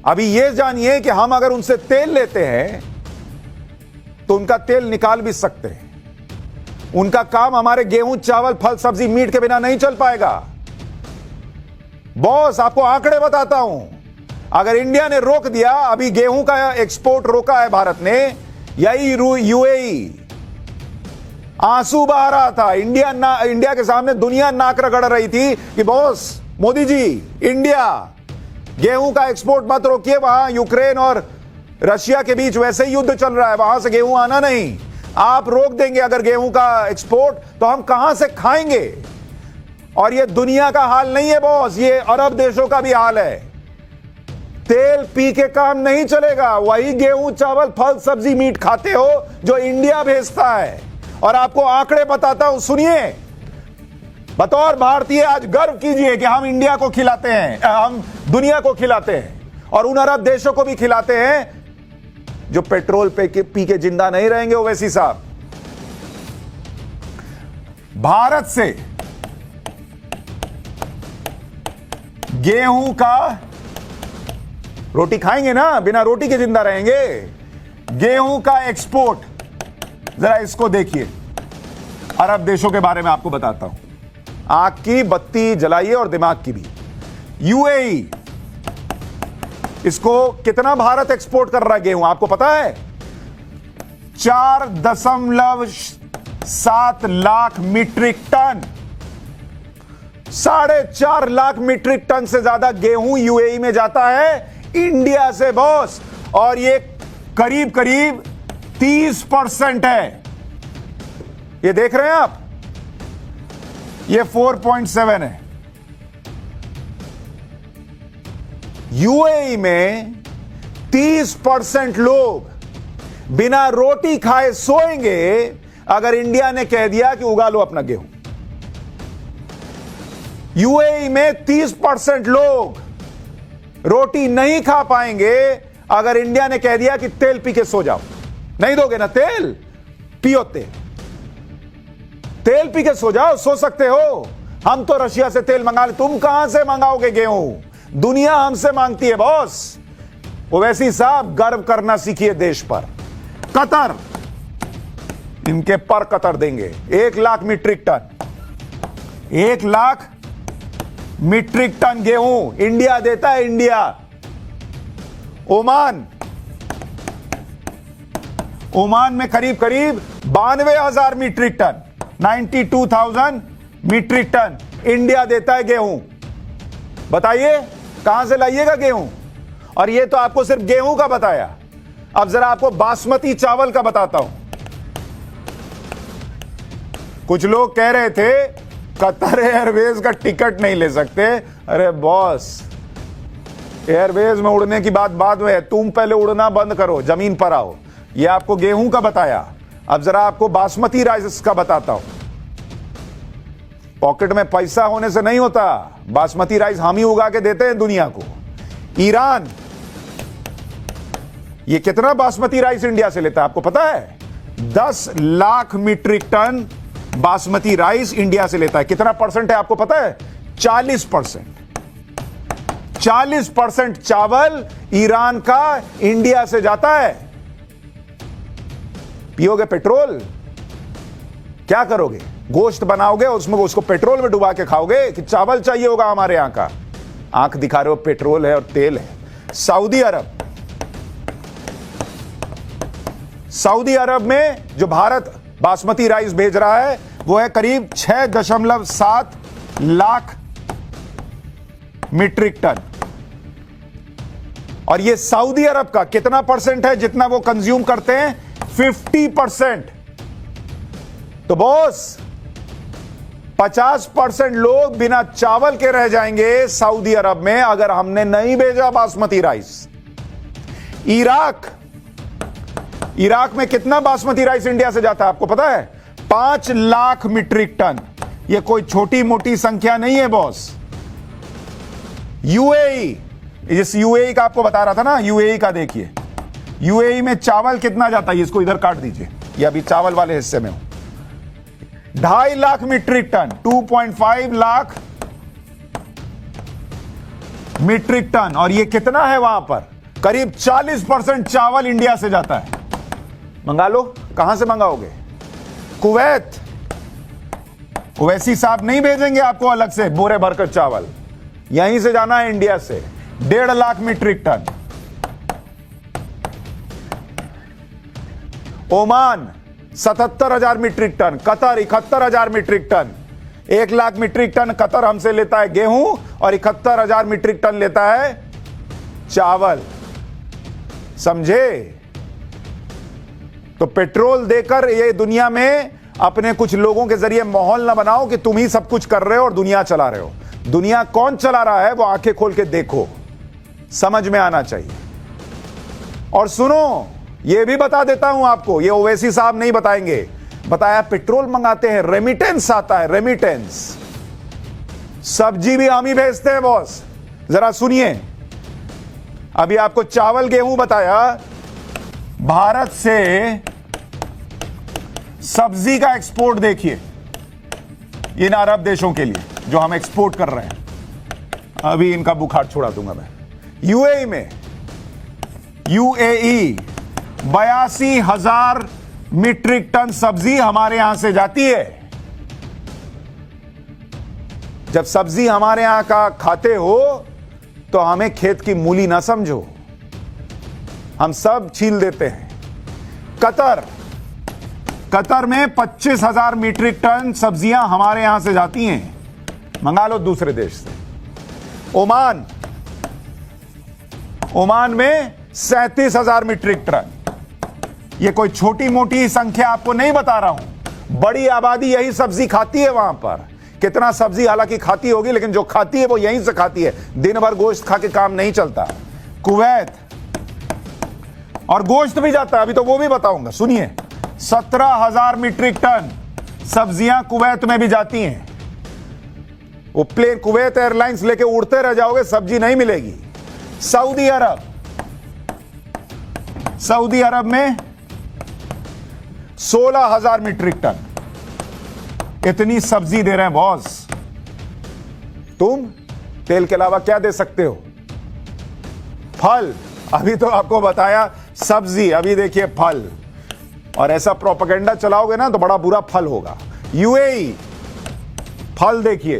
अभी ये जानिए कि हम अगर उनसे तेल लेते हैं तो उनका तेल निकाल भी सकते हैं। उनका काम हमारे गेहूं, चावल, फल, सब्जी, मीट के बिना नहीं चल पाएगा। बॉस, आपको आंकड़े बताता हूं। अगर इंडिया ने रोक दिया, अभी गेहूं का एक्सपोर्ट रोका है भारत ने, यही यूएई आंसू बहा रहा था। इंडिया के सामने दुनिया नाक रगड़ रही थी कि बॉस मोदी जी, इंडिया गेहूं का एक्सपोर्ट मत रोकिए। वहां यूक्रेन और रशिया के बीच वैसे ही युद्ध चल रहा है, वहां से गेहूं आना नहीं। आप रोक देंगे अगर गेहूं का एक्सपोर्ट, तो हम कहां से खाएंगे? और ये दुनिया का हाल नहीं है बॉस, ये अरब देशों का भी हाल है। तेल पी के काम नहीं चलेगा। वही गेहूं, चावल, फल, सब्जी, मीट खाते हो जो इंडिया भेजता है। और आपको आंकड़े बताता हूं, सुनिए। बतौर भारतीय आज गर्व कीजिए कि हम इंडिया को खिलाते हैं, हम दुनिया को खिलाते हैं और उन अरब देशों को भी खिलाते हैं जो पेट्रोल पी के जिंदा नहीं रहेंगे। ओवैसी साहब, भारत से गेहूं का, रोटी खाएंगे ना, बिना रोटी के जिंदा रहेंगे। गेहूं का एक्सपोर्ट, जरा इसको देखिए। अरब देशों के बारे में आपको बताता हूं। आंख की बत्ती जलाइए और दिमाग की भी। यूएई, इसको कितना भारत एक्सपोर्ट कर रहा है गेहूं, आपको पता है? 4.7 lakh metric tonne. 4.5 lakh metric tonne से ज्यादा गेहूं यूएई में जाता है इंडिया से बॉस। और ये करीब करीब 30% है। ये देख रहे हैं आप, ये 4.7 है। यूएई में 30% लोग बिना रोटी खाए सोएंगे अगर इंडिया ने कह दिया कि उगा लो अपना गेहूं। यूएई में 30% लोग रोटी नहीं खा पाएंगे अगर इंडिया ने कह दिया कि तेल पी के सो जाओ। नहीं दोगे ना तेल? पियो तेल, तेल पी के सो जाओ, सो सकते हो। हम तो रशिया से तेल मंगा ले, तुम कहां से मंगाओगे गेहूं? दुनिया हमसे मांगती है बॉस। ओवैसी साहब, गर्व करना सीखिए देश पर। कतर, इनके पर कतर देंगे 1 lakh metric tonne. 1 lakh metric tonne गेहूं इंडिया देता है, इंडिया। ओमान में करीब करीब 92,000 metric tonne, 92,000 metric tonne India देता है गेहूं। बताइए कहां से लाइएगा गेहूं? और ये तो आपको सिर्फ गेहूं का बताया। अब जरा आपको बासमती चावल का बताता हूं। कुछ लोग कह रहे थे कतर एयरवेज का टिकट नहीं ले सकते। अरे बॉस, एयरवेज में उड़ने की बात बाद में है, तुम पहले उड़ना बंद करो, जमीन पर आओ। ये आपको गेहूं का बताया, अब जरा आपको बासमती राइस का बताता हूं। पॉकेट में पैसा होने से नहीं होता, बासमती राइस हम ही उगा के देते हैं दुनिया को। ईरान, ये कितना बासमती राइस इंडिया से लेता है आपको पता है? 10 lakh metric tonne basmati rice India से लेता है। कितना परसेंट है आपको पता है? 40%। 40% चावल ईरान का इंडिया से जाता है। पियोगे पेट्रोल? क्या करोगे? गोश्त बनाओगे, उसमें उसको पेट्रोल में डुबा के खाओगे कि चावल चाहिए होगा हमारे यहां का? आंख दिखा रहे हो, पेट्रोल है और तेल है। सऊदी अरब में जो भारत बासमती राइस भेज रहा है वो है करीब 6.7 लाख मीट्रिक टन। और ये सऊदी अरब का कितना परसेंट है जितना वो कंज्यूम करते हैं? 50%। तो बॉस 50% लोग बिना चावल के रह जाएंगे सऊदी अरब में अगर हमने नहीं भेजा बासमती राइस। इराक में कितना बासमती राइस इंडिया से जाता है आपको पता है? 5 लाख मीट्रिक टन। यह कोई छोटी मोटी संख्या नहीं है बॉस। यूएई, इस यूएई का आपको बता रहा था ना, यूएई का देखिए। यूएई में चावल कितना जाता है, इसको इधर काट दीजिए, ये अभी चावल वाले हिस्से में हो। 2.5 lakh metric tonne, 2.5 lakh metric tonne. और ये कितना है वहां पर? करीब 40% चावल इंडिया से जाता है। मंगा लो। कहां से मंगाओगे? कुवैत। ओवैसी साहब नहीं भेजेंगे आपको अलग से बोरे भरकर चावल, यहीं से जाना है इंडिया से। 1.5 lakh metric tonne. Oman 77,000 metric tonne, Qatar 71,000 metric tonne. 1 lakh metric tonne Qatar हमसे लेता है गेहूं और 71,000 मीट्रिक टन लेता है चावल। समझे? तो पेट्रोल देकर ये दुनिया में अपने कुछ लोगों के जरिए माहौल ना बनाओ कि तुम ही सब कुछ कर रहे हो और दुनिया चला रहे हो। दुनिया कौन चला रहा है वो आंखें खोल के देखो, समझ में आना चाहिए। और सुनो, ये भी बता देता हूं आपको, ये ओवैसी साहब नहीं बताएंगे, बताया पेट्रोल मंगाते हैं, रेमिटेंस आता है, रेमिटेंस। सब्जी भी हम ही भेजते हैं बॉस। जरा सुनिए, अभी आपको चावल गेहूं बताया, भारत से सब्जी का एक्सपोर्ट देखिए इन अरब देशों के लिए जो हम एक्सपोर्ट कर रहे हैं। अभी इनका बुखार छोड़ा दूंगा मैं। यूएई में, यूएई 82,000 मीट्रिक टन सब्जी हमारे यहां से जाती है। जब सब्जी हमारे यहां का खाते हो तो हमें खेत की मूली ना समझो, हम सब छील देते हैं। कतर में 25,000 मीट्रिक टन सब्जियां हमारे यहां से जाती हैं, मंगा लो दूसरे देश से। ओमान में 37,000 मीट्रिक टन। ये कोई छोटी मोटी संख्या आपको नहीं बता रहा हूं, बड़ी आबादी यही सब्जी खाती है वहां पर। कितना सब्जी हालांकि खाती होगी, लेकिन जो खाती है वो यहीं से खाती है, दिन भर गोश्त खा के काम नहीं चलता। कुवैत, और गोश्त भी जाता है, अभी तो वो भी बताऊंगा, सुनिए। 17,000 मीट्रिक टन सब्जियां कुवैत में भी जाती हैं। वो प्लेन कुवैत एयरलाइंस लेके उड़ते रह जाओगे, सब्जी नहीं मिलेगी। सऊदी अरब में 16,000 मीट्रिक टन। इतनी सब्जी दे रहे हैं बॉस। तुम तेल के अलावा क्या दे सकते हो? फल, अभी तो आपको बताया सब्जी, अभी देखिए फल। और ऐसा प्रोपेगेंडा चलाओगे ना तो बड़ा बुरा फल होगा। यूएई, फल देखिए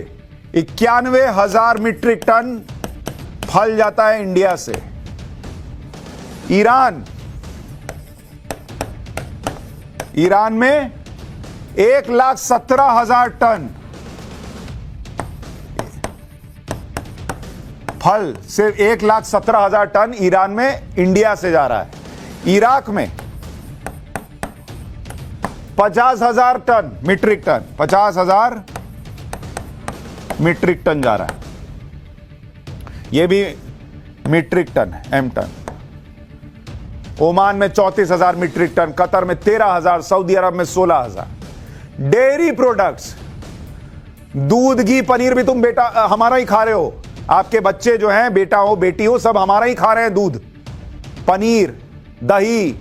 91,000 मीट्रिक टन फल जाता है इंडिया से। ईरान में 1,17,000 टन फल, सिर्फ 1,17,000 टन ईरान में इंडिया से जा रहा है। इराक में 50,000 tonne metric tonne, 50,000 metric tonne जा रहा है। यह भी मीट्रिक टन है, एम टन। ओमान में 34,000 मीट्रिक टन, कतर में 13,000, सऊदी अरब में 16,000। डेयरी प्रोडक्ट्स, दूध घी पनीर भी तुम बेटा हमारा ही खा रहे हो। आपके बच्चे जो हैं, बेटा हो बेटी हो, सब हमारा ही खा रहे हैं। दूध, पनीर, दही,